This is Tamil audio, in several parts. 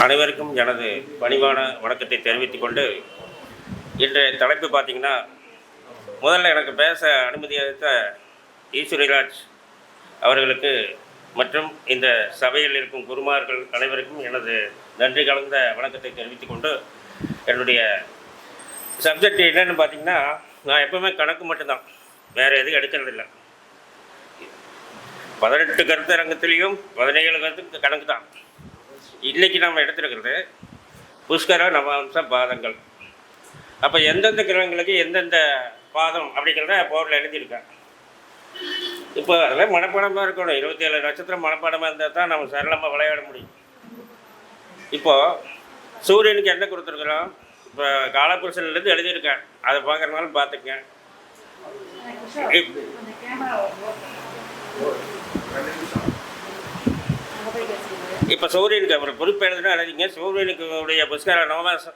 அனைவருக்கும் எனது பணிவான வணக்கத்தை தெரிவித்துக் கொண்டு, இன்றைய தலைப்பு பார்த்திங்கன்னா, முதல்ல எனக்கு பேச அனுமதி அளித்த ஈஸ்வரிராஜ் அவர்களுக்கு மற்றும் இந்த சபையில் இருக்கும் குருமார்கள் அனைவருக்கும் எனது நன்றி கலந்த வணக்கத்தை தெரிவித்துக் கொண்டு, என்னுடைய சப்ஜெக்ட் என்னென்னு பார்த்திங்கன்னா, நான் எப்போவுமே கணக்கு மட்டும்தான், வேறு எதுவும் எடுக்கிறதில்லை. 18 கருத்தரங்கத்திலையும் 17 கணக்கு தான். இன்றைக்கி நம்ம எடுத்துருக்கிறது புஷ்கர நவாம்ச பாதங்கள். அப்போ எந்தெந்த கிரகங்களுக்கு எந்தெந்த பாதம் அப்படிங்கிறத போர்டில் எழுதியிருக்கேன். இப்போ அதெல்லாம் மனப்பாடமாக இருக்கணும். 27 நட்சத்திரம் மனப்பாடமாக இருந்தால் தான் நம்ம சரளமாக விளையாட முடியும். இப்போது சூரியனுக்கு என்ன கொடுத்துருக்குறோம்? இப்போ காலபுருஷன்லேருந்து எழுதியிருக்கேன், அதை பார்க்குறதுனால பார்த்துக்கங்க. இப்போ சூரியனுக்கு ஒரு குறிப்பு எழுதுனா எழுதிங்க. சூரியனுக்கு உடைய புஷ்கர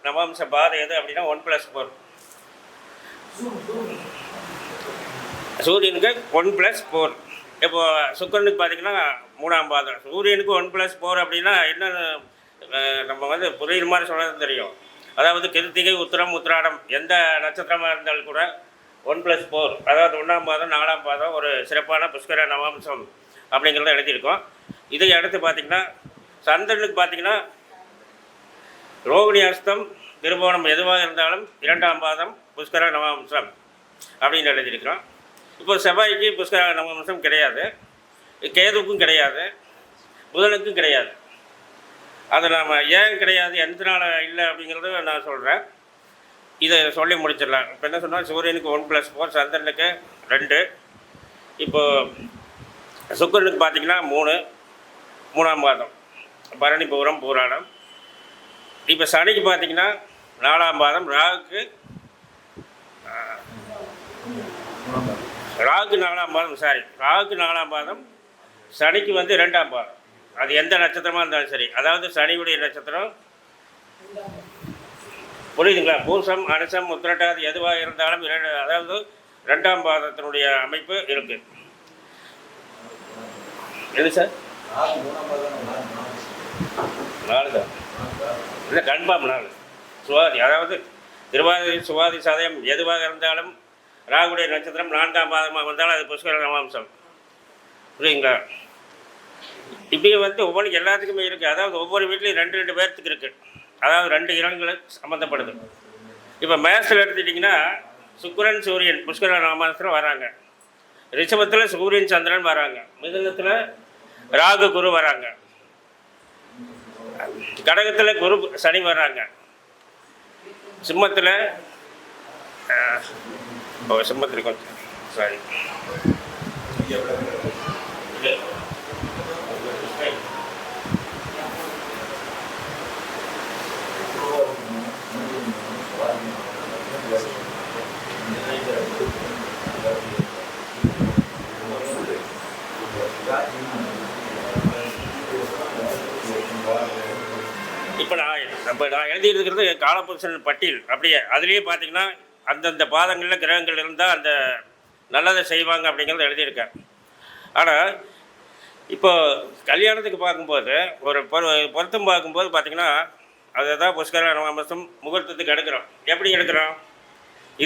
நவாம்ச பாதை எது அப்படின்னா 1+4. சூரியனுக்கு 1+4. இப்போ சுக்கிரனுக்கு பார்த்தீங்கன்னா 3ஆம் பாதம். சூரியனுக்கு 1+4 அப்படின்னா என்ன, நம்ம புரியுற மாதிரி சொல்கிறது தெரியும். அதாவது கிருத்திகை, உத்திரம், உத்திராடம் எந்த நட்சத்திரமாக இருந்தாலும் கூட 1+4, அதாவது 1ஆம் பாதம் 4ஆம் பாதம் ஒரு சிறப்பான புஷ்கர நவாம்சம் அப்படிங்கிறத எழுதியிருக்கோம். இதை அடுத்து பார்த்திங்கன்னா, சந்திரனுக்கு பார்த்திங்கன்னா ரோகிணி அஸ்தம் திருவோணம் எதுவாக இருந்தாலும் 2ஆம் பாதம் புஷ்கர நவாம்சம் அப்படின்னு எழுதியிருக்கிறோம். இப்போ செவ்வாய்க்கு புஷ்கர நவாம்சம் கிடையாது, கேதுவுக்கும் கிடையாது, புதனுக்கும் கிடையாது. அதை நாம் ஏன் கிடையாது, எந்தனால இல்லை அப்படிங்கிறத நான் சொல்கிறேன். இதை சொல்லி முடிச்சிடலாம். இப்போ என்ன சொன்னால், சூரியனுக்கு 1+4, சந்திரனுக்கு 2, இப்போது சுக்கிரனுக்கு பார்த்திங்கன்னா 3ஆம் பாதம் பரணி பூரம் பூராடம். இப்போ சனிக்கு பார்த்திங்கன்னா 4ஆம் பாதம், ராகுக்கு 4ஆம் பாதம், ராகுக்கு 4ஆம் பாதம், சனிக்கு 2ஆம் பாதம். அது எந்த நட்சத்திரமாக இருந்தாலும் சரி, அதாவது சனியுடைய நட்சத்திரம் புரியுதுங்களா? பூசம், அனுசம், உத்திரட்டாதி எதுவாக இருந்தாலும் அதாவது 2ஆம் பாதத்தினுடைய அமைப்பு இருக்குது. எது சார்? 4 தான் இல்லை, கன்ஃபார்ம் 4. சுவாதி, அதாவது திருவாதிரை, சுவாதி, சதயம் எதுவாக இருந்தாலும் ராகுடைய நட்சத்திரம் 4ஆம் பாதமாக வந்தாலும் அது புஷ்கர நவாம்சம். புரியுங்களா? இப்படி ஒவ்வொரு எல்லாத்துக்குமே இருக்குது. அதாவது ஒவ்வொரு வீட்லேயும் 2 பேர்த்துக்கு இருக்குது. அதாவது 2 கிரகங்களுக்கு சம்மந்தப்படுது. இப்போ மேஷத்தில் எடுத்துட்டிங்கன்னா சுக்கிரன் சூரியன் புஷ்கர நவாம்சத்தில் வராங்க. ரிஷபத்தில் சூரியன் சந்திரன் வராங்க. மிதுனத்தில் ராகு குரு வராங்க. கடகத்தில் குரு சனி வராங்க. சிம்மத்தில் கொஞ்சம் சாரி இப்போ நான் எழுதியிருக்கிறது காலபுருஷன் பட்டியல். அப்படியே அதுலேயே பார்த்திங்கன்னா அந்தந்த பாதங்களில் கிரகங்கள் இருந்தால் அந்த நல்லதை செய்வாங்க அப்படிங்கிறத எழுதியிருக்கேன். ஆனால் இப்போ கல்யாணத்துக்கு பார்க்கும்போது ஒரு பொருத்தம் பார்க்கும்போது பார்த்திங்கன்னா அதை தான் புஷ்கர நவாம்சம் முகூர்த்தத்துக்கு எடுக்கிறோம். எப்படி எடுக்கிறோம்?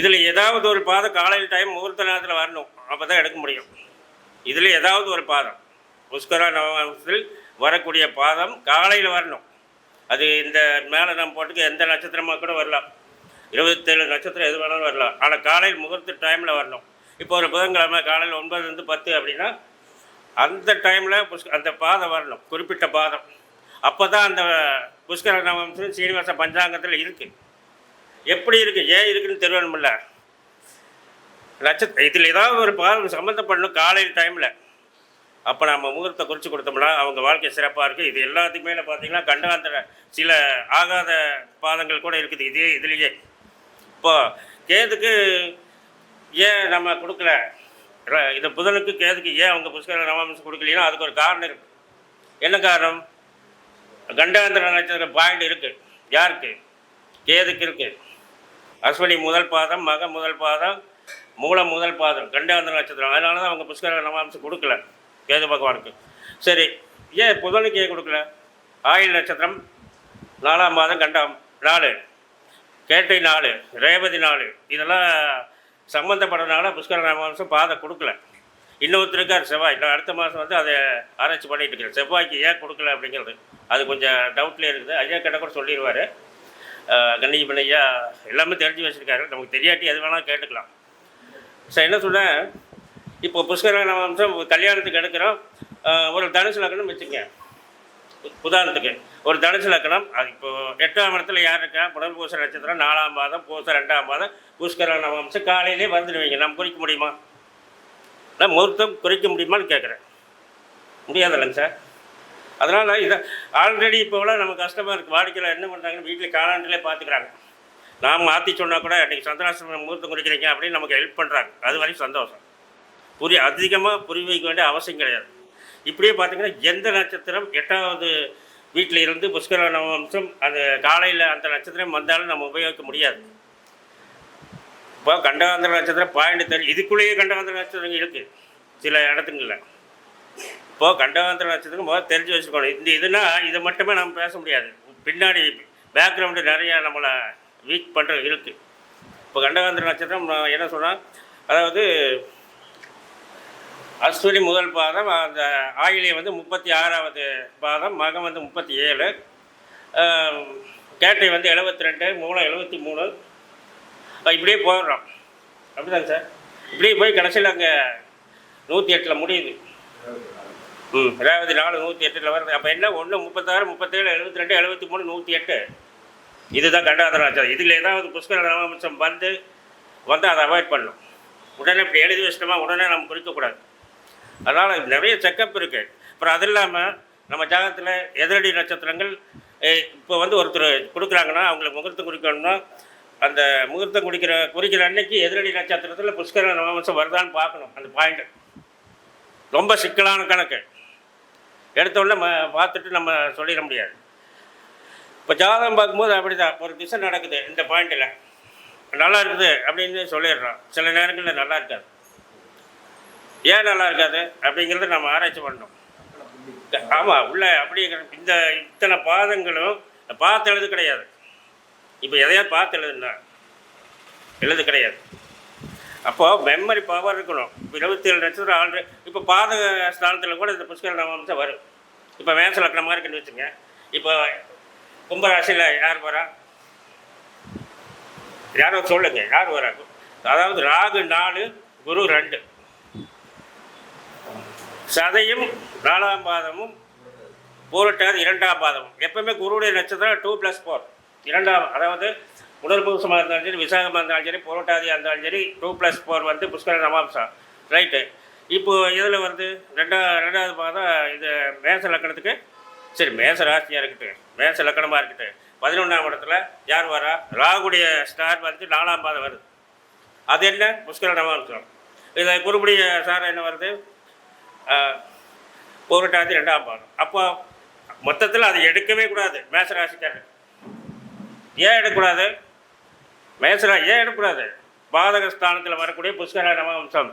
இதில் ஏதாவது ஒரு பாதம் காலையில் டைம் முகூர்த்த நேரத்தில் வரணும், அப்போ தான் எடுக்க முடியும். இதில் ஏதாவது ஒரு பாதம் புஷ்கர நவாம்சத்தில் வரக்கூடிய பாதம் காலையில் வரணும். அது இந்த மேலே நம்ம போட்டுக்க எந்த நட்சத்திரமாக கூட வரலாம், 27 நட்சத்திரம் எது வேணாலும் வரலாம். ஆனால் காலையில் முகூர்த்த டைமில் வரணும். இப்போ ஒரு புதன்கிழமை காலையில் 9 to 10 அப்படின்னா அந்த டைமில் அந்த பாதம் வரணும், குறிப்பிட்ட பாதம். அப்போ தான் அந்த புஷ்கர நவாம்சம் சீனிவாச பஞ்சாங்கத்தில் இருக்குது. எப்படி இருக்குது, ஏன் இருக்குதுன்னு தெரியணுமில்ல. இதில் ஏதாவது ஒரு பாதம் சம்மந்தப்படணும் காலையில் டைமில். அப்போ நம்ம முகூர்த்தத்தை குறித்து கொடுத்தோம்னா அவங்க வாழ்க்கை சிறப்பாக இருக்குது. இது எல்லாத்துக்குமே பார்த்திங்கன்னா கண்டாந்திர சில ஆகாத பாதங்கள் கூட இருக்குது இதுலேயே. இப்போது கேதுக்கு ஏன் நம்ம கொடுக்கல, இது புதனுக்கு கேதுக்கு ஏன் அவங்க புஷ்கர நவாம்சம் கொடுக்கலைன்னா அதுக்கு ஒரு காரணம் இருக்குது. என்ன காரணம்? கண்டாந்திர நட்சத்திர பாயிண்ட் இருக்குது. யாருக்கு? கேதுக்கு இருக்குது. அஸ்வினி முதல் பாதம், மக முதல் பாதம், மூலம் முதல் பாதம் கண்டாந்திர நட்சத்திரம். அதனால தான் அவங்க புஷ்கர நவாம்சம் கொடுக்கல கேது பகவானுக்கு. சரி, ஏன் புதனுக்கு ஏன் கொடுக்கல? ஆயுள் நட்சத்திரம் 4ஆம் மாதம் கண்டம் நாள், கேட்டை நாள், ரேவதி நாள், இதெல்லாம் சம்மந்தப்பட்டதுனால புஷ்கர நவம்சம் பாதம் கொடுக்கல. இன்னொருத்தர் இருக்கார் செவ்வாய், நான் அடுத்த மாதம் வந்து அதை ஆராய்ச்சி பண்ணிகிட்டு இருக்கிறேன். செவ்வாய்க்கு ஏன் கொடுக்கல அப்படிங்கிறது அது கொஞ்சம் டவுட்லேயே இருக்குது. ஐயா கிட்ட கூட சொல்லிடுவார். கண்ணியப்பன் ஐயா எல்லாமே தெரிஞ்சு வச்சுருக்காரு, நமக்கு தெரியாட்டி எது வேணாலும் கேட்டுக்கலாம். சார் என்ன சொன்னேன், இப்போ புஷ்கர நவம்சம் கல்யாணத்துக்கு எடுக்கிறோம். ஒரு தனுசு லக்னம் வச்சுங்க, உதாரணத்துக்கு ஒரு தனுசு லக்னம். அது இப்போது 8ஆம் இடத்துல யார் இருக்கா, புனர்பூச நட்சத்திரம் 4ஆம் மாதம், பூச 2ஆம் மாதம், புஷ்கர நவம்சம் காலையிலே வந்துடுவீங்க. நம்ம குறிக்க முடியுமா? நான் முகூர்த்தம் குறிக்க முடியுமான்னு கேட்குறேன். முடியாதில்லைங்க சார். அதனால் இதை ஆல்ரெடி இப்போலாம் நம்ம கஷ்டமாக இருக்குது. வாடிக்கையில் என்ன பண்ணுறாங்கன்னு வீட்டில் காலாண்டிலே பார்த்துக்கிறாங்க. நாம் மாற்றி சொன்னால் கூட இன்றைக்கி சந்திராஷ்டமம் முகூர்த்தம் குறிக்கிறீங்க அப்படின்னு நமக்கு ஹெல்ப் பண்ணுறாங்க. அது வரைக்கும் சந்தோஷம். அதிகமாக புரிய வைக்க வேண்டிய அவசியம் கிடையாது. இப்படியே பார்த்திங்கன்னா எந்த நட்சத்திரம் 8ஆவது வீட்டில் இருந்து புஷ்கர நவம்சம் அந்த காலையில் அந்த நட்சத்திரம் வந்தாலும் நம்ம உபயோகிக்க முடியாது. இப்போ கண்டகாந்திர நட்சத்திரம் பாயிண்ட் தெரியும், இதுக்குள்ளேயே கண்டகாந்திர நட்சத்திரங்கள் இருக்குது சில இடத்துங்களில். இப்போது கண்டகாந்திர நட்சத்திரம் முதல்ல தெரிஞ்சு வச்சுக்கணும். இந்த இதுனா இதை மட்டுமே நம்ம பேச முடியாது, பின்னாடி பேக்ரவுண்டு நிறையா நம்மளை வீக் பண்ணுறது இருக்குது. இப்போ கண்டகாந்திர நட்சத்திரம் என்ன சொன்னால், அதாவது அஸ்வினி முதல் பாதம், அந்த ஆயிலியை வந்து 36ஆவது பாதம், மகம் வந்து 37, கேட்டை வந்து 72, மூலம் 73, இப்படியே போயிடுறோம். அப்படிதாங்க சார். இப்படியே போய் கடைசியில் அங்கே 108 முடியுது. ரேவதி 4 108 வருது. அப்போ என்ன 1 36 37 72 73 108, இதுதான் கண்டகாந்திர நட்சத்திரம். இதில் ஏதாவது புஷ்கர நவம்சம் வந்து அதை அவாய்ட் பண்ணணும். உடனே இப்படி எழுதி வச்சிட்டோமா உடனே நம்ம குறிக்கக்கூடாது. அதனால் நிறைய செக்கப் இருக்குது. அப்புறம் அது இல்லாமல் நம்ம ஜாதகத்தில் எதிரடி நட்சத்திரங்கள் இப்போ வந்து ஒருத்தர் கொடுக்குறாங்கன்னா அவங்களுக்கு முகூர்த்தம் குறிக்கணும்னா அந்த முகூர்த்தம் குறிக்கிற அன்னைக்கு எதிரடி நட்சத்திரத்தில் புஷ்கர நவம்சம் வருதான்னு பார்க்கணும். அந்த பாயிண்ட் ரொம்ப சிக்கலான கணக்கு. எடுத்தோடனே பார்த்துட்டு நம்ம சொல்லிட முடியாது. இப்போ ஜாதகம் பார்க்கும்போது அப்படி தான் ஒரு திசை நடக்குது, இந்த பாயிண்டில் நல்லா இருக்குது அப்படின்னு சொல்லிடுறோம். சில நேரங்களில் நல்லா இருக்காது. ஏன் நல்லா இருக்காது அப்படிங்கிறத நம்ம ஆராய்ச்சி பண்ணணும். ஆமாம், உள்ள அப்படிங்கிற இந்த இத்தனை பாதங்களும் பார்த்து எழுது கிடையாது. இப்போ எதையாவது பார்த்து எழுது கிடையாது. அப்போது மெமரி பவர் இருக்கணும். இப்போ 27 நட்சத்திரம் ஆல்ரெடி இப்போ பாத ஸ்தானத்தில் கூட இந்த புஷ்கர நவம்சம் வரும். இப்போ மேச லக்னமாக இருக்குன்னு வச்சுங்க. இப்போ கும்பராசியில் யார் வரா, யாரோ சொல்லுங்க, யார் வரா? அதாவது ராகு 4, குரு 2, சதையும் 4ஆம் பாதமும், பூரட்டாதி 2ஆம் பாதமும். எப்பவுமே குருவுடைய நட்சத்திரம் 2+4 2ஆம், அதாவது புனர்பூசமாக இருந்தாலும் சரி, விசாகமாக இருந்தாலும் சரி, புரட்டாதியாக இருந்தாலும் சரி, 2+4 வந்து புஷ்கர நவம்சம். ரைட்டு. இப்போது இதில் வந்து 2ஆவது பாதம் இது மேச லக்கணத்துக்கு, சரி மேச ராசியாக இருக்கட்டும், மேச லக்கணமாக இருக்கட்டும், 11ஆம் இடத்துல யார் வரா? ராகுடைய ஸ்டார் வந்து 4ஆம் பாதம் வருது. அது என்ன? புஷ்கர நவம்சம். இதை குருபுடைய சார் என்ன வருது? பூரட்டாதி 2ஆம் பாதம். அப்போ மொத்தத்தில் அதை எடுக்கவே கூடாது மேசராசிக்காரர். ஏன் எடுக்கக்கூடாது? ஏன் எடுக்கக்கூடாது? பாதகஸ்தானத்தில் வரக்கூடிய புஷ்கர நவம்சம்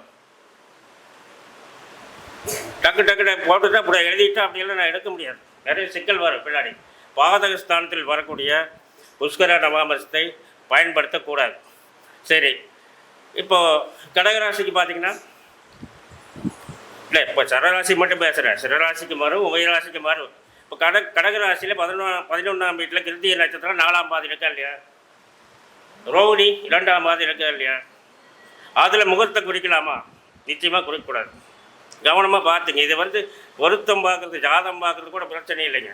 டக்கு போட்டுட்டா இப்படி எழுதிட்டா அப்படியெல்லாம் நான் எடுக்க முடியாது. நிறைய சிக்கல் வரும் பின்னாடி. பாதகஸ்தானத்தில் வரக்கூடிய புஷ்கர நவம்சத்தை பயன்படுத்தக்கூடாது. சரி, இப்போது கடகராசிக்கு பார்த்தீங்கன்னா, இல்லை இப்போ சரராசி மட்டும் பேசுகிறேன், சிறராசிக்கு மாறும், உபயராசிக்கு மாறும். இப்போ கடகராசியில் 11ஆம் வீட்டில் கிருத்திய நட்சத்திரம் 4ஆம் பாதி இருக்கா இல்லையா? ரோகிணி 2ஆம் பாதி இருக்கா இல்லையா? அதில் முகூர்த்தம் குறிக்கலாமா? நிச்சயமாக குறிக்கக்கூடாது. கவனமாக பார்த்துங்க. இது வந்து பொருத்தம் பார்க்குறது, ஜாதம் பார்க்குறது கூட பிரச்சனை இல்லைங்க.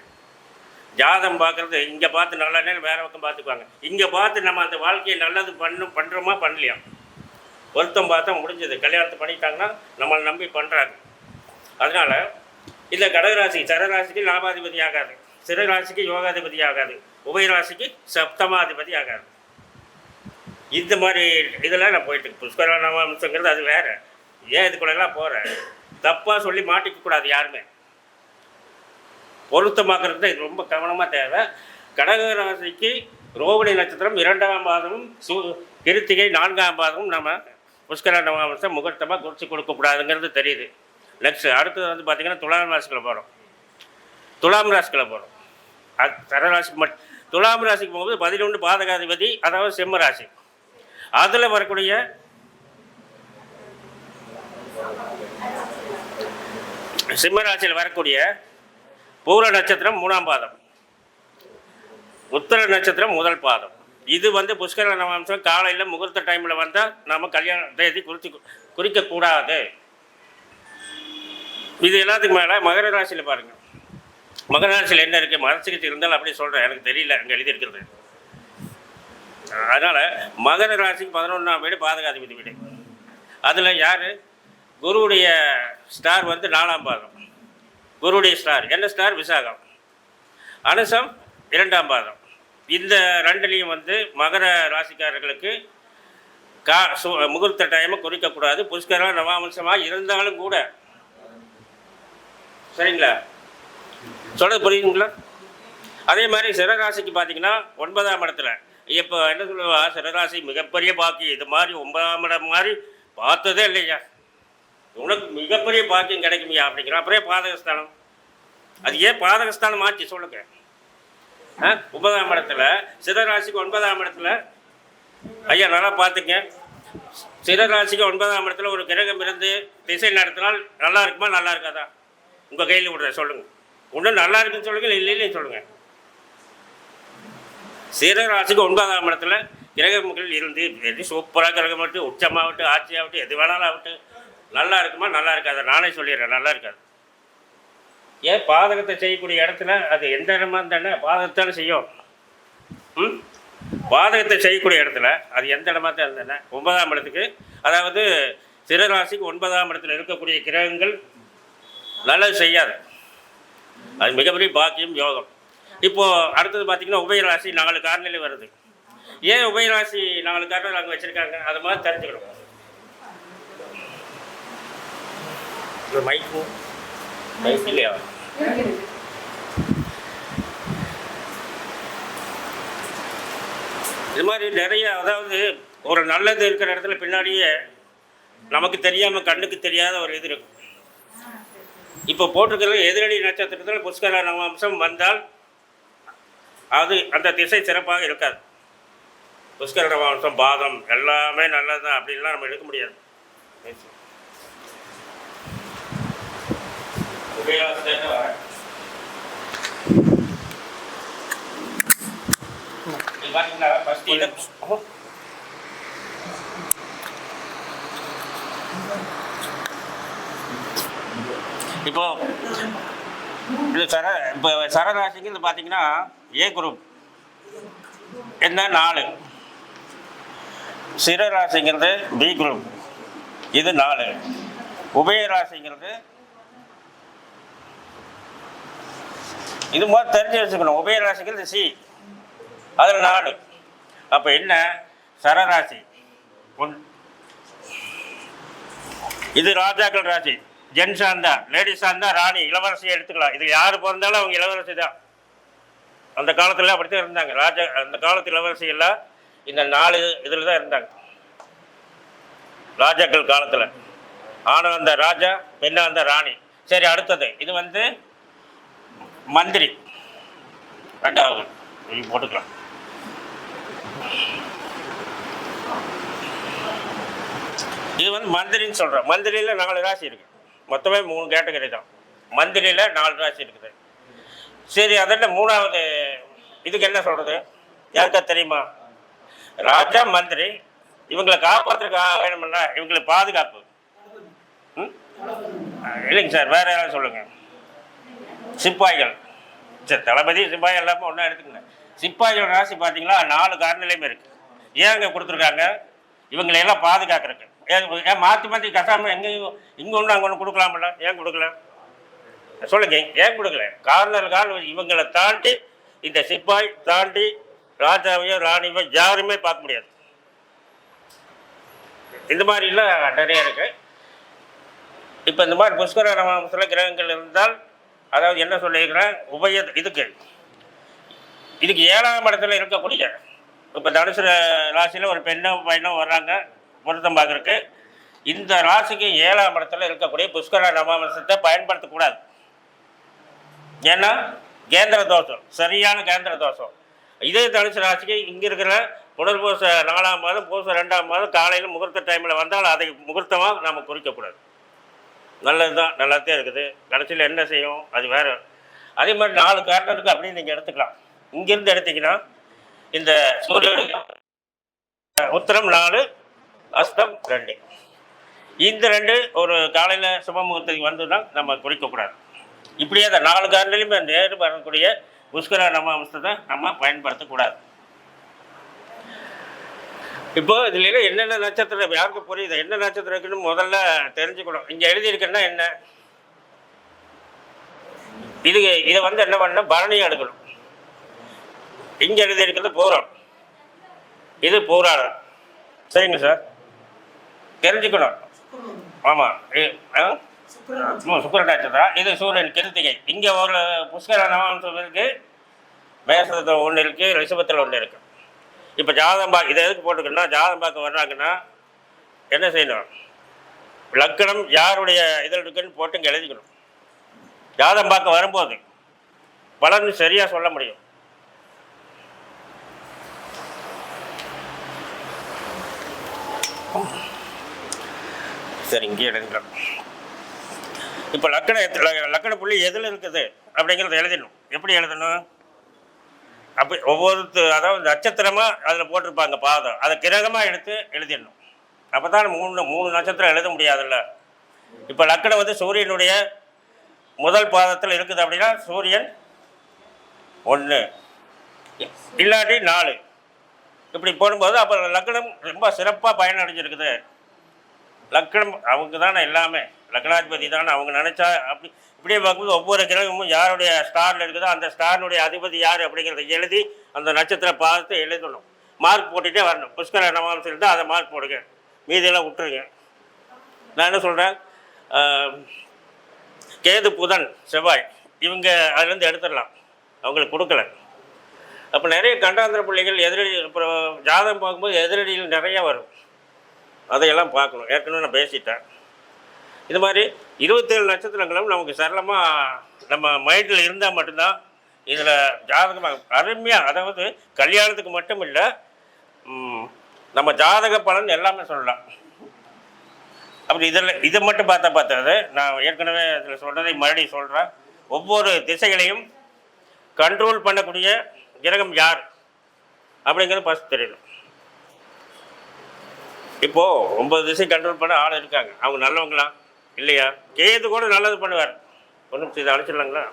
ஜாதம் பார்க்குறது இங்கே பார்த்து நல்ல நேரம் வேறு பக்கம் பார்த்துக்குவாங்க. இங்கே பார்த்து நம்ம அந்த வாழ்க்கையை நல்லது பண்ணுறோமா பண்ணலையா? பொருத்தம் பார்த்தா முடிஞ்சது. கல்யாணத்தை பண்ணிட்டாங்கன்னா நம்மளை நம்பி பண்ணுறாங்க. அதனால் இந்த கடகராசி சரராசிக்கு லாபாதிபதி ஆகாது, சிறராசிக்கு யோகாதிபதி ஆகாது, உபயராசிக்கு சப்தமாதிபதி ஆகாது. இந்த மாதிரி இதெல்லாம் நான் போயிட்டு புஷ்கர நவம்சங்கிறது அது வேறு. ஏன் இதுக்குள்ளெல்லாம் போகிறேன்? தப்பாக சொல்லி மாட்டிக்கக்கூடாது யாருமே. பொருத்தமாக்குறது இது ரொம்ப கவனமாக தேவை. கடகராசிக்கு ரோகிணி நட்சத்திரம் 2ஆம் பாதமும் கிருத்திகை 4ஆம் பாதமும் நம்ம புஷ்கர நவம்சம் முகூர்த்தமாக குறித்து கொடுக்கக்கூடாதுங்கிறது தெரியுது. நெக்ஸ்ட் அடுத்தது வந்து பார்த்திங்கன்னா துலாம் ராசிக்குள்ளே போகிறோம். அது சரராசிக்கு துலாம் ராசிக்கு போகும்போது 11 பாதகாதிபதி, அதாவது சிம்ம ராசி. அதில் வரக்கூடிய சிம்ம ராசியில் வரக்கூடிய பூர நட்சத்திரம் 3ஆம் பாதம், உத்தர நட்சத்திரம் 1 பாதம். இது புஷ்கர நவாம்சம் காலையில் முகூர்த்த டைமில் வந்தால் நம்ம கல்யாண தேதி குறிக்கக்கூடாது. இது எல்லாத்துக்கு மேலே மகர ராசியில் பாருங்கள். மகர ராசியில் என்ன இருக்குது, மனசுக்கிட்டு இருந்தாலும் அப்படி சொல்கிறேன், எனக்கு தெரியல அங்கே எழுதியிருக்கிறது. அதனால் மகர ராசிக்கு 11ஆம் வீடு பாதகாதிபதி வீடு. அதில் யார், குருவுடைய ஸ்டார் 4ஆம் பாதம். குருவுடைய ஸ்டார் என்ன ஸ்டார், விசாகம். அனுசம் 2ஆம் பாதம். இந்த ரெண்டுலேயும் மகர ராசிக்காரர்களுக்கு முகூர்த்த டைமை குறிக்கக்கூடாது. புஷ்கர நவாம்சமாக இருந்தாலும் கூட, சரிங்களா, சொல்கிறது புரியுதுங்களா? அதே மாதிரி சிறராசிக்கு பார்த்தீங்கன்னா 9ஆம் இடத்துல இப்போ என்ன சொல்லுவா, சிறராசி மிகப்பெரிய பாக்கி, இது மாதிரி 9ஆம் இடம் மாதிரி பார்த்ததே இல்லையா, உனக்கு மிகப்பெரிய பாக்கியம் கிடைக்குமையா அப்படிங்கிற. அப்புறம் பாதகஸ்தானம், அது ஏன் பாதகஸ்தானம் மாற்றி சொல்லுங்க. 9ஆம் இடத்துல சிறராசிக்கு 9ஆம் இடத்துல, ஐயா நல்லா பார்த்துங்க, சிறராசிக்கு 9ஆம் இடத்துல ஒரு கிரகம் இருந்து திசை நடத்தினால் நல்லா இருக்குமா நல்லா இருக்காதா? உங்கள் கையில் விடுற சொல்லுங்கள். ஒன்றும் நல்லா இருக்குன்னு சொல்லுங்கள், இல்லைன்னு சொல்லுங்கள். சிறராசிக்கு 9ஆம் இடத்துல கிரகங்கள் இருந்து எது சூப்பராக கிரகம் ஆகட்டும், உச்சமாகட்டும், ஆட்சியாகட்டும், எது வேணாலும் ஆகட்டும், நல்லா இருக்குமா நல்லா இருக்காதா? நானே சொல்லிடுறேன், நல்லா இருக்காது. ஏன் பாதகத்தை செய்யக்கூடிய இடத்துல அது எந்த இடமா இருந்தானே பாதகத்தானே செய்யும். பாதகத்தை செய்யக்கூடிய இடத்துல அது எந்த இடமா தான் இருந்தானே 9ஆம் இடத்துக்கு, அதாவது சிறராசிக்கு 9ஆம் இடத்துல இருக்கக்கூடிய கிரகங்கள் நல்லது செய்யாது. அது மிகப்பெரிய பாக்கியம், யோகம். இப்போது அடுத்தது பார்த்திங்கன்னா உபயராசி 4 காரணிலே வருது. ஏன் உபயராசி 4 காரணம் அங்கே வச்சுருக்காங்க, அது மாதிரி தெரிஞ்சுக்கணும். மைக் இல்லையா? இது மாதிரி நிறைய, அதாவது ஒரு நல்லது இருக்கிற இடத்துல பின்னாடியே நமக்கு தெரியாமல் கண்ணுக்கு தெரியாத ஒரு இது இருக்கும். இப்போ போட்டிருக்கிறது எதிரடி நட்சத்திரத்தில் புஷ்கர நவாம்சம் வந்தால் அது அந்த திசை சிறப்பாக இருக்காது. புஷ்கர நவாம்சம் பாதம் எல்லாமே நல்லது தான் அப்படின்லாம் நம்ம எடுக்க முடியாது. இப்போ இது இப்போ சரராசிங்கிறது பார்த்தீங்கன்னா ஏ குரூப் என்ன 4, சிறராசிங்கிறது பி குரூப் இது 4, உபயராசிங்கிறது இது மாதிரி தெரிஞ்சு வச்சுக்கணும். உபயராசிங்கிறது சி, அதில் 4. அப்போ என்ன, சரராசி இது ராஜாக்கள் ராசி, ஜென்ஸாக இருந்தால் லேடிஸாக இருந்தால் ராணி, இளவரசியை எடுத்துக்கலாம். இது யார் பிறந்தாலும் அவங்க இளவரசி தான். அந்த காலத்தில் அப்படித்தான் இருந்தாங்க ராஜா. அந்த காலத்து இளவரசி எல்லாம் இந்த 4 இதில் தான் இருந்தாங்க ராஜாக்கள் காலத்தில். ஆனால் அந்த ராஜா, பெண்ணாக அந்த ராணி. சரி, அடுத்தது இது மந்திரி 2வது போட்டுக்கலாம். இது மந்திரின்னு சொல்கிறேன். மந்திரியில் 4 ராசி இருக்குது, மொத்தமே 3 கேட்டகரி தான். மந்திரியில் 4 ராசி இருக்குது. சரி, அதில் 3வது இதுக்கு என்ன சொல்கிறது, யாருக்கா தெரியுமா? ராஜா மந்திரி இவங்களை காப்பாற்றுறதுக்காக வேணும்னா இவங்களுக்கு பாதுகாப்பு. இல்லைங்க சார், வேறு யாராவது சொல்லுங்கள். சிப்பாய்கள், சரி, தளபதி சிப்பாய் எல்லாமே ஒன்றா எடுத்துக்கங்க. சிப்பாய்கள் ராசி பார்த்தீங்களா 4 காரணிலையுமே இருக்குது. ஏன் அங்கே கொடுத்துருக்காங்க, இவங்களையெல்லாம் பாதுகாக்கிறதுக்கு. ஏன் மாற்றி மாற்றி கசாமல் எங்கேயும் இங்கே ஒன்று அங்கே ஒன்று கொடுக்கலாமில்ல, ஏன் கொடுக்கல சொல்லுங்க, ஏன் கொடுக்கல? காரணம் இவங்களை தாண்டி இந்த சிப்பாய் தாண்டி ராஜாவையோ ராணியோ யாருமே பார்க்க முடியாது. இந்த மாதிரிலாம் நிறைய இருக்குது. இப்போ இந்த மாதிரி புஷ்கர நவாம்சத்தில் கிரகங்கள் இருந்தால், அதாவது என்ன சொல்லியிருக்கிறேன், இதுக்கு 7ஆம் இடத்துல இருக்கக்கூடிய, இப்போ தனுசு ராசியில் ஒரு பெண்ணோ பையனோ வர்றாங்க பொருத்தம் பார்க்குறக்கு, இந்த ராசிக்கு 7ஆம் இடத்துல இருக்கக்கூடிய புஷ்கர நவாம்சத்தை பயன்படுத்தக்கூடாது. ஏன்னா கேந்திர தோஷம், சரியான கேந்திர தோஷம். இதே தனுசு ராசிக்கு இங்கே இருக்கிற புனர்பூச 4ஆம் மாதம் பூச 2ஆம் மாதம் காலையில் முகூர்த்த டைமில் வந்தால் அதை முகூர்த்தமாக நம்ம குறிக்கக்கூடாது. நல்லது தான், நல்லாத்தான் இருக்குது. கடைசியில் என்ன செய்யும் அது வேறு. அதே மாதிரி 4 காரணம் இருக்குது அப்படின்னு நீங்கள் எடுத்துக்கலாம். இங்கேருந்து எடுத்திங்கன்னா இந்த சூரியன் உத்தரம் 4 அஸ்தம் 2 இந்த 2 ஒரு காலையில் சுப முகூர்த்தத்துக்கு வந்து தான் நம்ம குறிக்கக்கூடாது. இப்படியே அந்த 4 காரணலையுமே நேரு வரக்கூடிய புஷ்கர நமாம்சத்தை நம்ம பயன்படுத்தக்கூடாது. இப்போ இதுல என்னென்ன நட்சத்திரம் யாருக்கு புரியுது, என்ன நட்சத்திரம் இருக்குன்னு முதல்ல தெரிஞ்சுக்கணும். இங்கே எழுதியிருக்குன்னா என்ன, இதை வந்து என்ன பண்ணணும், பரணியை எடுக்கணும். இங்கே எழுதியிருக்கிறது பூரம், இது பூராடம். சரிங்க சார், தெரிஞ்சுக்கணும். ஆமாம், சுக்கிர நட்சத்திரம், இது சூரியன் கிருத்திகை. இங்கே ஒரு புஷ்கர நவாம்சம் இருக்குது, மேசத்தில் 1 இருக்குது, ரிஷபத்தில் 1 இருக்குது. இப்போ ஜாதகம் இதை எதுக்கு போட்டுக்கணும்னா, ஜாதகம் பார்க்க வர்றாங்கன்னா என்ன செய்யணும், லக்கணம் யாருடைய இதில் இருக்குன்னு போட்டு இங்கே எழுதிக்கணும். ஜாதகம் பார்க்க வரும்போது பலன் சரியாக சொல்ல முடியும். சரி, இங்கே எழுதிக்கலாம். இப்போ லக்கண புள்ளி எதில் இருக்குது அப்படிங்கிறத எழுதணும். எப்படி எழுதணும், அப்படி அதாவது நட்சத்திரமாக அதில் போட்டிருப்பாங்க பாதம், அதை கிரகமாக எடுத்து எழுதிடணும். அப்போ தான் 3 நட்சத்திரம் எழுத முடியாதுல்ல. இப்போ லக்கணம் வந்து சூரியனுடைய முதல் பாதத்தில் இருக்குது அப்படின்னா சூரியன் 1 இல்லாட்டி 4 இப்படி போடும்போது அப்போ லக்கணம் ரொம்ப சிறப்பாக பயனடைஞ்சிருக்குது. லக்கணம் அவங்க தானே எல்லாமே, லக்னாதிபதி தானே. அவங்க நினச்சா அப்படி இப்படியே பார்க்கும்போது ஒவ்வொரு கிரகமும் யாருடைய ஸ்டாரில் இருக்குதோ அந்த ஸ்டாரினுடைய அதிபதி யார் அப்படிங்கிறத எழுதி அந்த நட்சத்திர பாதத்தை எழுதணும். மார்க் போட்டுகிட்டே வரணும். புஷ்கர நவாம்சம் இருந்தால் அதை மார்க் போடுங்க, மீதியெல்லாம் விட்டுருங்க. நான் என்ன சொல்கிறேன், கேது புதன் செவ்வாய் இவங்க அதுலேருந்து எடுத்துடலாம், அவங்களுக்கு கொடுக்கல. அப்போ நிறைய கண்டாந்திர பிள்ளைகள் எதிரடி, அப்புறம் ஜாதகம் பார்க்கும்போது எதிரடியில் நிறையா வரும். அதையெல்லாம் பார்க்கணும். ஏற்கனவே நான் பேசிட்டேன். இது மாதிரி 27 நட்சத்திரங்களும் நமக்கு சரளமாக நம்ம மைண்டில் இருந்தால் மட்டும்தான் இதில் ஜாதகமாக அருமையாக, அதாவது கல்யாணத்துக்கு மட்டும் இல்லை, நம்ம ஜாதக பலன் எல்லாமே சொல்லலாம். அப்படி இதை மட்டும் பார்த்தாது. நான் ஏற்கனவே இதில் சொல்கிறதை மறுபடியும் சொல்கிறேன். ஒவ்வொரு திசைகளையும் கண்ட்ரோல் பண்ணக்கூடிய கிரகம் யார் அப்படிங்கிறது ஃபஸ்ட் தெரியணும். இப்போது 9 திசை கண்ட்ரோல் பண்ண ஆள் இருக்காங்க, அவங்க நல்லவங்களாம் இல்லையா? கேது கூட நல்லது பண்ணுவார். ஒன்றும் இதை அழைச்சிடலாங்களா?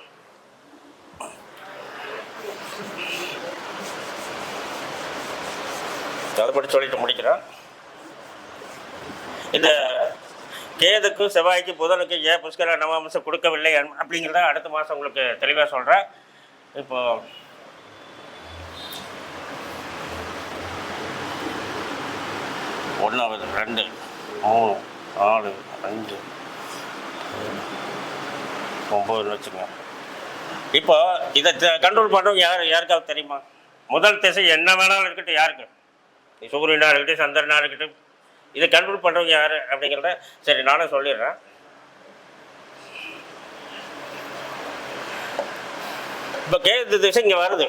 அதை பற்றி சொல்லிட்டு முடிக்கிறேன். இந்த கேதுக்கும் செவ்வாய்க்கு புதனுக்கும் ஏன் புஷ்கர நவாம்சம் கொடுக்கவில்லை அப்படிங்கிறத அடுத்த மாதம் உங்களுக்கு தெளிவாக சொல்கிறேன். இப்போ 1 2 3 4 5 9 வச்சுங்க. இப்போ இதை கண்ட்ரோல் பண்ணுறவங்க யாருக்காவது தெரியுமா? முதல் திசை என்ன வேணாலும் இருக்கட்டும், யாருக்கு, சூரியனாக இருக்கட்டும், சந்திரனாக இருக்கட்டும், இதை கண்ட்ரோல் பண்ணுறவங்க யார் அப்படிங்கிறத சரி நானே சொல்லிடுறேன். இப்போ கேது திசை இங்கே வருது,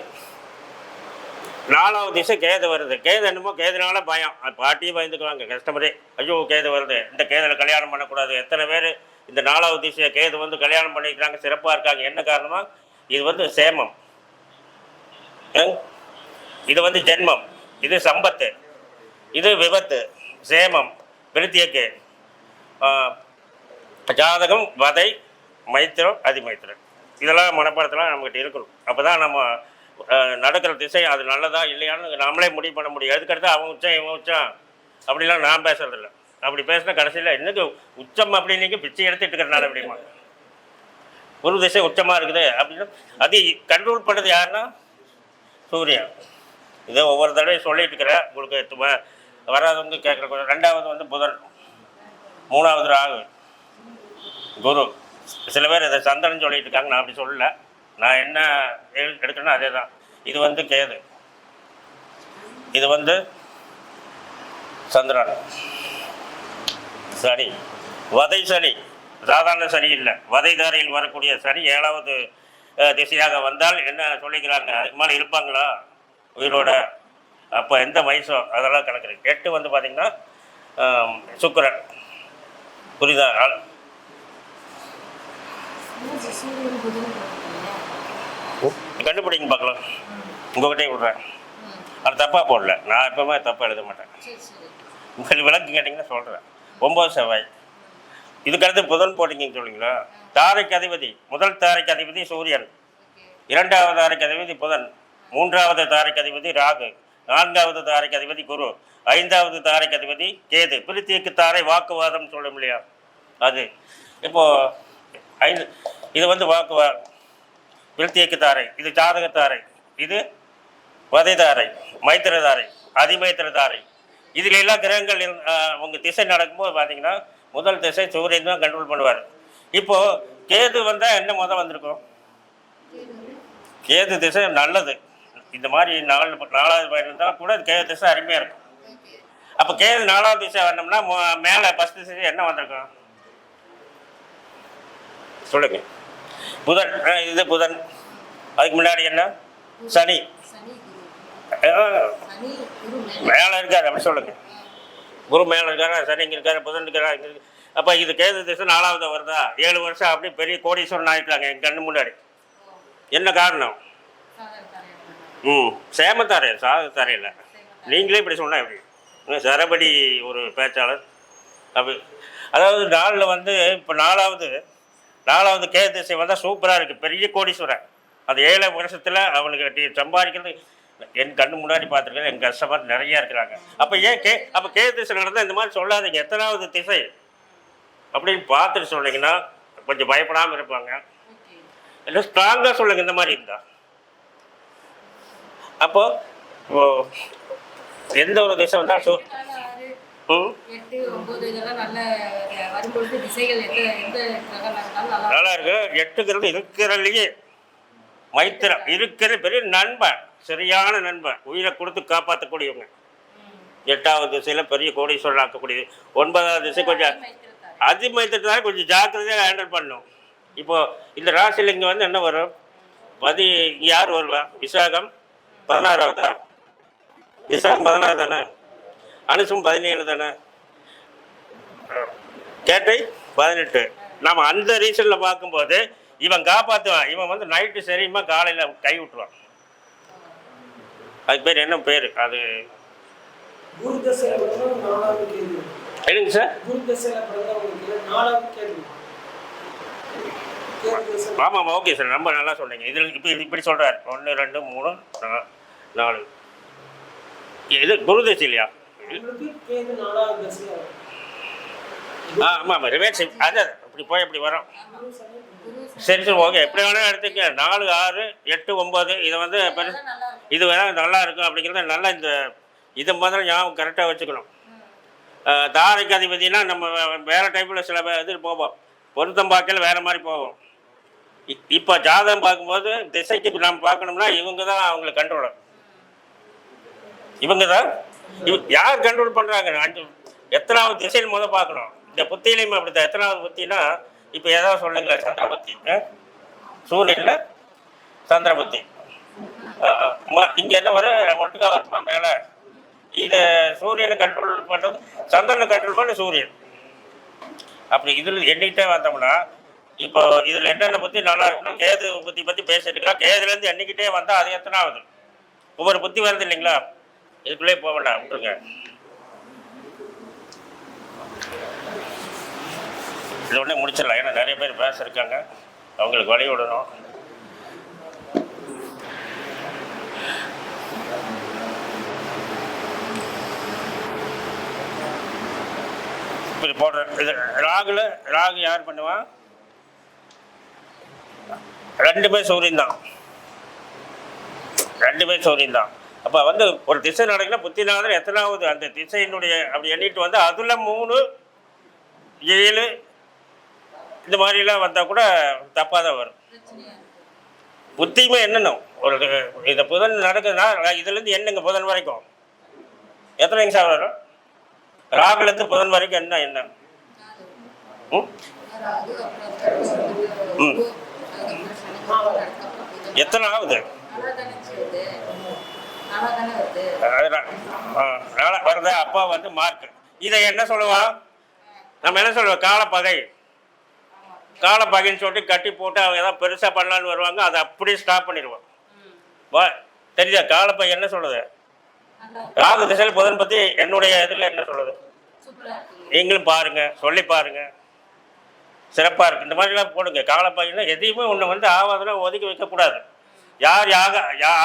4வது திசை கேது வருது. கேது என்னமோ கேதுனால பயம், பாட்டியும் பயந்துக்குவாங்க கஸ்டமரே, ஐயோ கேது வருது, இந்த கேதில் கல்யாணம் பண்ணக்கூடாது. எத்தனை பேர் இந்த 4வது திசையை கேது வந்து கல்யாணம் பண்ணிக்கிறாங்க, சிறப்பாக இருக்காங்க. என்ன காரணமாக, இது வந்து சேமம், இது வந்து ஜென்மம், இது சம்பத்து, இது விபத்து, சேமம், விருத்தியக்கு, ஜாதகம், வதை, மைத்திரம், அதிமைத்திரம், இதெல்லாம் மனப்பாடத்தெல்லாம் நம்மகிட்ட இருக்கணும். அப்போ தான் நம்ம நடக்கிற திசை அது நல்லதா இல்லையான்னு நம்மளே முடிவு பண்ண முடியும். அதுக்கடுத்து அவன் உச்சம் இவன் உச்சம் அப்படிலாம் நான் பேசுறதில்ல. அப்படி பேசினா கடைசியில் இன்னைக்கு உச்சம் அப்படின்னு பிச்சை எடுத்துட்டு இருக்கிறனால அப்படிமா ஒரு திசை உச்சமாக இருக்குது அப்படின்னா அது கண்ட்ரோல் பண்ணுறது யாருன்னா சூரியன். இதை ஒவ்வொரு தடவையும் சொல்லிட்டு இருக்கிறேன், உங்களுக்கு வராதவங்க கேட்குற. 2வது வந்து புதன், 3வது ராகு, குரு. சில பேர் இதை சந்திரன் சொல்லிட்டு இருக்காங்க, நான் அப்படி சொல்லலை. நான் என்ன எடுக்கணும் அதே தான். இது வந்து கேது, இது வந்து சந்திரன், சனி, வதை சனி, சாதாரண சனி இல்லை, வதை தாரையில் வரக்கூடிய சனி 7வது திசையாக வந்தால் என்ன சொல்லிக்கிறாங்க, அதுக்கு மேலே இருப்பாங்களா? உயிரோட, அப்போ எந்த வயசோ அதெல்லாம் கணக்கு இருக்குது. 8 வந்து பார்த்திங்கன்னா சுக்கிரன். புரியுதா? கண்டுபிடிங்க பார்க்கலாம். உங்கள்கிட்டே விட்றேன். அது தப்பாக போடல, நான் எப்பவுமே தப்பாக எழுத மாட்டேன். உங்கள் விளக்கு கேட்டிங்கன்னா சொல்கிறேன். 9 செவ்வாய். இதுக்கடுத்து புதன் போட்டிங்கன்னு சொல்லுங்களா? தாரைக்கு அதிபதி, முதல் தாரைக்கு அதிபதி சூரியன், 2வது தாரைக்கு அதிபதி புதன், 3வது தாரைக்கு அதிபதி ராகு, 4வது தாரைக்கு அதிபதி குரு, 5வது தாரைக்கு அதிபதி கேது. பிரித்தியக்கு தாரை வாக்குவாதம் சொல்லும் இல்லையா, அது. இப்போது இது வந்து பிரித்தியக்கு தாரை, இது ஜாதக தாரை, இது வதை தாரை, மைத்திர தாரை, அதிமைத்திர தாரை. இதில் எல்லா கிரகங்கள் உங்கள் திசை நடக்கும்போது பார்த்தீங்கன்னா முதல் திசை சூரியன் தான் கண்ட்ரோல் பண்ணுவார். இப்போது கேது வந்தால் என்ன வந்திருக்கும்? கேது திசை நல்லது. இந்த மாதிரி 4வது பயணம் தான் கூட கேது திசை அருமையாக இருக்கும். அப்போ கேது 4வது திசை வரணும்னா மேலே ஃபஸ்ட் திசை என்ன வந்திருக்கும் சொல்லுங்க? புதன். இது புதன். அதுக்கு முன்னாடி என்ன? சனி. மேலே இருக்காரு, அப்படி சொல்லுங்க. குரு மேலே இருக்காரா, சனி இங்கே இருக்காரு, புதன் இருக்காரா? அப்போ இது கேது திசை 4வது வருதா? 7 வருஷம் அப்படி பெரிய கோடீஸ்வரன் ஆகிட்டாங்க என் கண்ணு முன்னாடி. என்ன காரணம்? சேமத்தாரே, சாதத்தாரையில். நீங்களே இப்படி சொன்னால் எப்படி? சரபடி ஒரு பேச்சாளர். அப்படி அதாவது 4 வந்து இப்போ 4வது கேது திசை வந்தால் சூப்பராக இருக்குது, பெரிய கோடீஸ்வரன். அந்த 7 வருஷத்தில் அவனுக்கு சம்பாதிக்கிறது என் கண்ணு முன்னாடி பார்த்துருக்கேன். என் கஷ்டமாக நிறையா இருக்கிறாங்க. அப்போ அப்போ கேது திசை நடந்தால் இந்த மாதிரி சொல்லாதீங்க. எத்தனாவது திசை அப்படின்னு பார்த்துட்டு சொன்னீங்கன்னா கொஞ்சம் பயப்படாமல் இருப்பாங்க. இல்லை ஸ்ட்ராங்காக சொல்லுங்கள் இந்த மாதிரி இருந்தால். அப்போது எந்த ஒரு திசை வந்தால் நல்லா இருக்கு. 8ங்கிறது இருக்கிறதுலையே மைத்திரம் இருக்கிற பெரிய நண்பன், சரியான நண்பன், உயிரை கொடுத்து காப்பாற்றக்கூடியவங்க. 8வது திசையில் பெரிய கோடீஸ்வரன் ஆக்கக்கூடியது. 9வது திசை கொஞ்சம் அதிமைத்திரத்தாலே கொஞ்சம் ஜாக்கிரதையாக ஹேண்டில் பண்ணும். இப்போது இந்த ராசியில் இங்கே வந்து என்ன வரும்? யார் வருவா? விசாகம் 16 விசாகம் 16 தானே, அனுசம் 17 தானே, கேட்டை 18. நாம் அந்த ரீசனில் பார்க்கும்போது இவன் காப்பாற்றுவான். இவன் வந்து நைட்டு சரியுமா காலையில் கை விட்டுருவான். அதுக்கு பேர் என்ன பேர்? அது இல்லைங்க சார். ஆமாம், ஓகே சார், ரொம்ப நல்லா சொன்னீங்க. இதில் இப்போ இப்படி சொல்கிறார் 1 2 3 4. இது குருதசை இல்லையா? ஆமாம், ரிவர்ஸ். அது இப்படி போய் இப்படி வரும். சரி ஓகே, எப்படி வேணால் எடுத்துக்க. 4 6 8 9 இதை வந்து இது வேணால் நல்லா இருக்கும் அப்படிங்கிறத நல்லா இதை மாதிரி ஞாபகம் கரெக்டாக வச்சுக்கணும். தாரைக்கு அதிபதினா நம்ம வேறு டைப்பில் சில இது போவோம், பொருத்தம் பார்க்கல வேறு மாதிரி போவோம். இப்போ ஜாதகம் பார்க்கும்போது திசைக்கு நம்ம பார்க்கணும்னா இவங்க தான் அவங்களை கண்ட்ரோலர். இவங்க தான் யார் கண்ட்ரோல் பண்ணுறாங்க? எத்தனாவது திசைன்னு முதல் பார்க்கணும். இந்த புத்தியிலையுமே அப்படி தான். எத்தனாவது புத்தினா இப்போ ஏதாவது சொல்லுங்களேன். சந்திர புத்தி, சூரியனில் சந்திர புத்தி. இங்கே என்ன வர ஒட்டுக்கா வருமா மேலே? இதை சூரியனை கண்ட்ரோல் பண்ணுறது, சந்திரனை கண்ட்ரோல் பண்ண சூரியன். அப்படி இதில் எண்ணிக்கிட்டே வந்தோம்னா இப்போ இதில் என்னென்ன புத்தி நல்லா இருக்கணும்? கேது பற்றி பேசிட்டு இருக்கலாம். கேதுலேருந்து எண்ணிக்கிட்டே வந்தால் அது எத்தனாவது? ஒவ்வொரு புத்தி வருது இல்லைங்களா? இதுக்குள்ளே போக வேண்டாம், விட்டுருங்க. இது உடனே முடிச்சிடலாம், ஏன்னா நிறைய பேர் பேச இருக்காங்க, அவங்களுக்கு வழி விடணும். இப்படி போடுற இது ராகு யார் பண்ணுவான்? 2 பேர் சூரியன் தான். 2 பேர் சூரியன் தான். அப்போ வந்து ஒரு திசை நடக்குன்னா புத்திநாதன் எத்தனாவது அந்த திசையினுடைய அப்படி எண்ணிட்டு வந்து அதில் 3 7 இந்த மாதிரிலாம் வந்தால் கூட தப்பாக தான் வரும். புத்தியுமே என்னணும் ஒரு இந்த புதன் நடக்குதுன்னா இதுலேருந்து என்னங்க புதன் வரைக்கும் எத்தனைங்க சார் வரும்? ராகுலேருந்து புதன் வரைக்கும் என்ன எத்தனை ஆகுது? அதுதான் வருதா அப்பா வந்து மார்க். இதை என்ன சொல்லுவோம், நம்ம என்ன சொல்லுவோம், காலப்பகை. காலப்பகைன்னு சொல்லிட்டு கட்டி போட்டு அவங்க ஏதாவது பெருசாக பண்ணலான்னு வருவாங்க, அதை அப்படியே ஸ்டாப் பண்ணிடுவோம். தெரியுதா காலப்பகை என்ன சொல்லுது? ராகு திசையில் புதன் பற்றி என்னுடைய இதில் என்ன சொல்லுது நீங்களும் பாருங்க, சொல்லி பாருங்க, சிறப்பாக இருக்குது. இந்த மாதிரிலாம் போடுங்க. காலப்பகைன்னா எதையுமே ஒன்று வந்து ஆகாதுன்னா ஒதுக்கி வைக்கக்கூடாது. யார்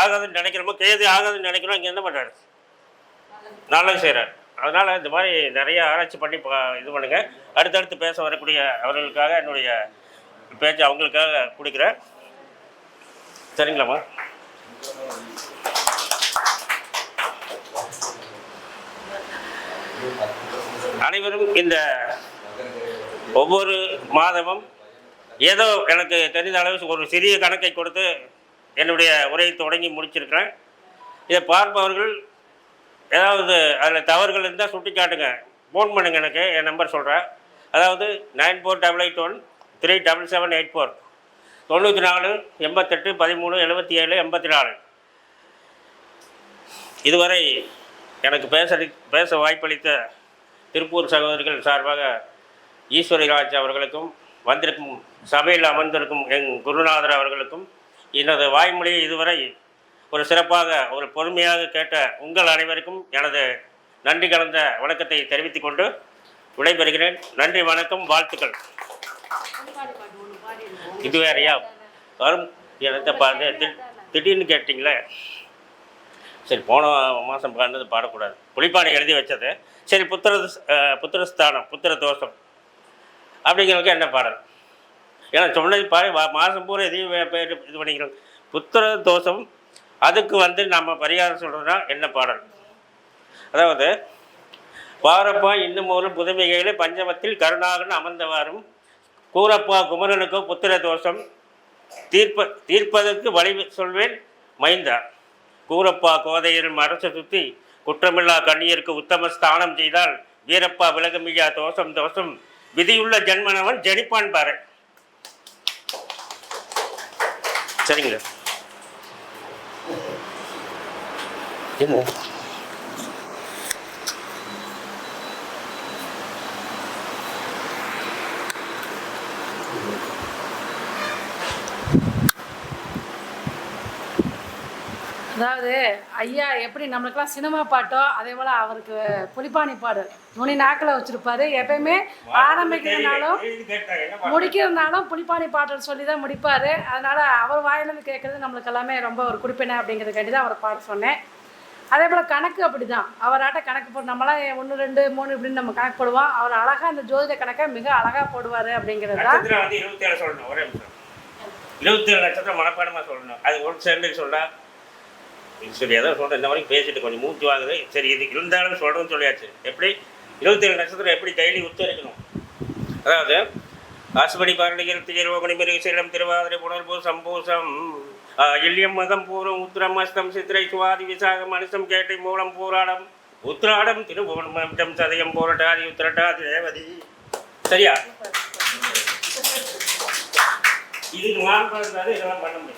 ஆகாதுன்னு நினைக்கிறோமோ, கேது ஆகாதுன்னு நினைக்கிறோம், இங்கே என்ன பண்ணுறாரு, நல்லது செய்கிறார். அதனால் இந்த மாதிரி நிறைய ஆராய்ச்சி பண்ணி இது பண்ணுங்கள். அடுத்தடுத்து பேச வரக்கூடிய அவர்களுக்காக என்னுடைய பேச்சு அவங்களுக்காக கொடுக்குறேன். சரிங்களாம்மா? அனைவரும் இந்த ஒவ்வொரு மாதமும் ஏதோ எனக்கு தெரிந்த அளவு ஒரு சிறிய கணக்கை கொடுத்து என்னுடைய உரையை தொடங்கி முடிச்சிருக்கிறேன். இதை பார்ப்பவர்கள் ஏதாவது அதில் தவறுகள் இருந்தால் சுட்டி காட்டுங்க, ஃபோன் பண்ணுங்கள். எனக்கு என் நம்பர் சொல்கிறேன். அதாவது 9488137784 94 88 13 77 84. இதுவரை எனக்கு பேச வாய்ப்பளித்த திருப்பூர் சகோதரிகள் சார்பாக ஈஸ்வரிராஜ் அவர்களுக்கும், வந்திருக்கும் சபையில் அமர்ந்திருக்கும் என் குருநாதர் அவர்களுக்கும், எனது வாய்மொழியை இதுவரை ஒரு சிறப்பாக ஒரு பொறுமையாக கேட்ட உங்கள் அனைவருக்கும் எனது நன்றி கலந்த வணக்கத்தை தெரிவித்துக் கொண்டு விடைபெறுகிறேன். நன்றி, வணக்கம், வாழ்த்துக்கள். இது வேறையா வரும் இடத்தை பார்த்து திடீர்னு கேட்டிங்களே. சரி, போன மாதம் பாடினது பாடக்கூடாது, புலிப்பானை எழுதி வச்சது. சரி, புத்திரஸ்தானம், புத்திர தோஷம் அப்படிங்கிறதுக்கு என்ன பாடல்? ஏன்னா சொன்னது பாரு, மாதம் பூரா எதையும் இது பண்ணிக்கிறோம். புத்திர தோஷம், அதுக்கு வந்து நம்ம பரிகாரம் சொல்கிறதுனா என்ன பாடல்? அதாவது, பாரப்பா இன்னும் ஒரு புதுமைகளை பஞ்சமத்தில் கருணாகன் அமர்ந்தவாறும் கூறப்பா குமரனுக்கோ புத்திர தோஷம் தீர்ப்பதற்கு வழி சொல்வேன் மைந்தா. கூறப்பா கோதையர் அரசு சுற்றி குற்றமில்லா கண்ணியருக்கு உத்தம ஸ்தானம் செய்தால் வீரப்பா விலகமில்லா தோஷம் தோஷம் விதியுள்ள ஜென்மனவன் ஜனிப்பான் பாரு. சரிங்களா? என்ன அதாவது ஐயா எப்படி நம்மளுக்கெல்லாம் சினிமா பாட்டோ அதே போல் அவருக்கு புலிப்பாணி பாடு நுனி நாக்கில் வச்சுருப்பாரு. எப்பயுமே ஆரம்பிக்கிறதுனாலும் முடிக்கிறதுனாலும் புலிப்பாணி பாட்டல் சொல்லி தான் முடிப்பார். அதனால் அவர் வாயிலேருந்து கேட்குறது நம்மளுக்கு எல்லாமே ரொம்ப ஒரு குறிப்பினை அப்படிங்கிறதுக்காண்டி தான் அவரை பாட சொன்னேன். அதே போல் கணக்கு அப்படி தான், அவராட்ட கணக்கு போட்டு நம்மளாம் 1 2 3 இப்படின்னு நம்ம கணக்கு போடுவோம். அவர் அழகாக அந்த ஜோதிட கணக்கை மிக அழகாக போடுவார் அப்படிங்கிறது தான். 27 சொல்லணும், ஒரே 27 நட்சத்திரம் மனப்பாடமாக சொல்லணும். அது ஒரு சேர்ந்து சொன்னால் சரி, எதாவது சொல்கிறேன். இந்த மாதிரி பேசிட்டு கொஞ்சம் மூச்சு வாங்குது. சரி, இது இருந்தாலும் சொல்கிறேன்னு சொல்லியாச்சு. எப்படி 27 நட்சத்திரம் எப்படி கைலி உத்தரிக்கணும்? அதாவது ஆசுபடி பாரணிகள் திஜரோகணி மிருகசீலம் திருவாதிரை புனர்பூ சம்பூசம் இல்லியம் மகம் பூரம் உத்திரம் அஸ்தம் சித்திரை சுவாதி விசாகம் அனுசம் கேட்டை மூலம் போராடம் உத்திராடம் திருபுவனம் சதயம் போராட்டாதி உத்திரட்டாதி ரேவதி. சரியா? இதுக்கு மான் பண்ணாரு, இதெல்லாம் பண்ண முடியும்.